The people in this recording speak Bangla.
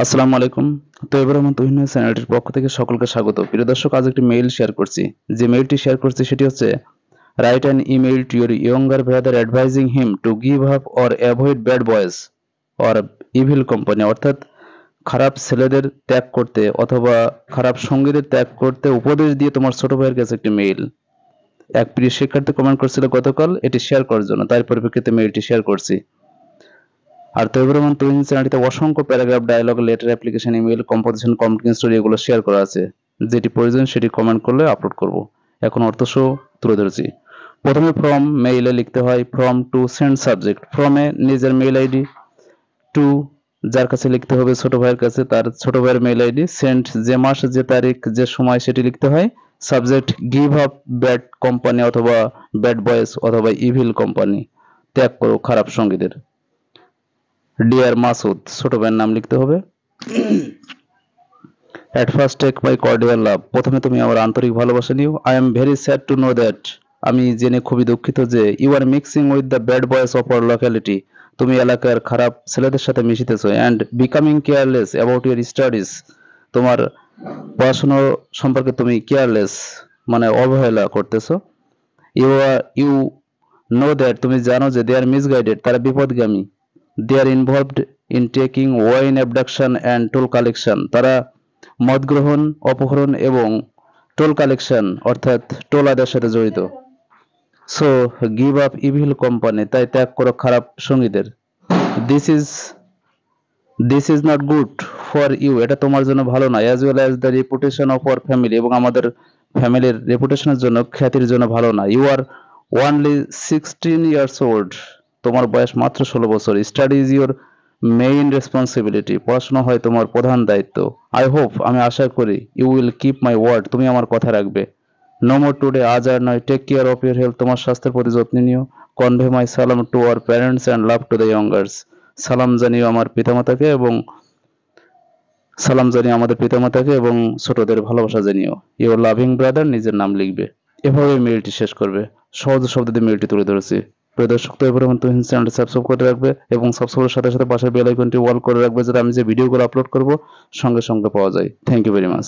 আসসালামু আলাইকুম। তো এবার আমার তুহিন চ্যানেলটির পক্ষ থেকে সকলকে স্বাগত। প্রিয় দর্শক, আজ একটি মেইল শেয়ার করছি। যে মেইলটি শেয়ার করছি সেটি হচ্ছে, write an email to your younger brother advising him to give up or avoid bad boys or evil company. অর্থাৎ খারাপ ছেলেদের ত্যাগ করতে অথবা খারাপ সঙ্গীদের ত্যাগ করতে উপদেশ দিয়ে তোমার ছোট ভাইয়ের কাছে একটি মেইল। এক প্রিয় শিক্ষার্থী কমেন্ট করছিল গতকাল এটি শেয়ার করার জন্য, তাই পরিপ্রেক্ষিতে মেইলটি শেয়ার করছি। আর তৈবুর রহমান তুহিন চ্যানেলটিতে অসংখ্য paragraph, dialogue, letter, application, email, composition, complain story এগুলো শেয়ার করা আছে। যেটি প্রয়োজন সেটি কমেন্ট করলে আপলোড করব। এখন অর্থ সহ তুলে ধরেছি। প্রথমে ফ্রম মেইলে লিখতে হয় ফ্রম টু সেন্ড সাবজেক্ট। ফ্রমে নিজের মেইল আইডি, টু যার কাছে লিখতে হবে ছোট ভাইয়ের কাছে তার ছোট ভাইয়ের মেইল আইডি, সেন্ড যে মাস যে তারিখ যে সময় সেটি লিখতে হয়, subject give up bad company অথবা ব্যাড বয়েস অথবা ইভিল কোম্পানি, ত্যাগ করো খারাপ সঙ্গীদের। ডিয়ার মাসুদ, ছোট ভাইয়ের নাম লিখতে হবে। At first take my cordial love, প্রথমে তুমি আমার আন্তরিক ভালোবাসা নিও। I am very sad to know that, আমি জেনে খুবই দুঃখিত যে you are mixing with the bad boys of our locality, তুমি এলাকার খারাপ ছেলেদের সাথে মিশিতেছো। And becoming careless about your studies, তোমার পড়াশোনা সম্পর্কে তুমি কেয়ারলেস মানে অবহেলা করতেছো। ইউ নো দ্যাট, তুমি জানো যে দে আর মিসগাইডেড, তারা বিপদগামী। They are involved in taking wine abduction and toll collection, তারা মদ গ্রহণ, অপহরণ এবং টোল কালেকশন অর্থাৎ টোল আদায়ের সাথে জড়িত। So give up evil company, তাই ত্যাগ করো খারাপ সঙ্গীদের। This is this is not good for you, এটা তোমার জন্য ভালো না। As well as the reputation of our family, এবং আমাদের ফ্যামিলির রেপুটেশনের জন্য, খ্যাতির জন্য ভালো না। You are only 16 years old, তোমার বয়স মাত্র 16 বছর। Study is your main responsibility, পড়াশোনা হয় তোমার প্রধান দায়িত্ব। আই হোপ, আমি আশা করি, you will keep my word, তুমি আমার কথা রাখবে। নো মোর টুডে, আজ আর নয়। Take care of your health, তোমার স্বাস্থ্যের প্রতি যত্ন নিও। কনভে মাই সালাম to our parents and love to the youngers, সালাম জানিও আমার পিতামাতাকে এবং আমাদের পিতামাতাকে এবং ছোটদের ভালোবাসা জানিও। ইউর লাভিং ব্রাদার, নিজের নাম লিখবে। এভাবে মেইলটি শেষ করবে। সহজ শব্দ দিয়ে মেইলটি তুলে ধরেছি। প্রিয় দর্শক, তো এবার তুহিন চ্যানেলটি সাবস্ক্রাইব করে রাখবে এবং সাবস্ক্রাইবের সাথে সাথে পাশের বেল আইকনটি অল করে রাখবে, যাতে আমি যে ভিডিওগুলো আপলোড করব সঙ্গে সঙ্গে পাওয়া যায়। Thank you very much.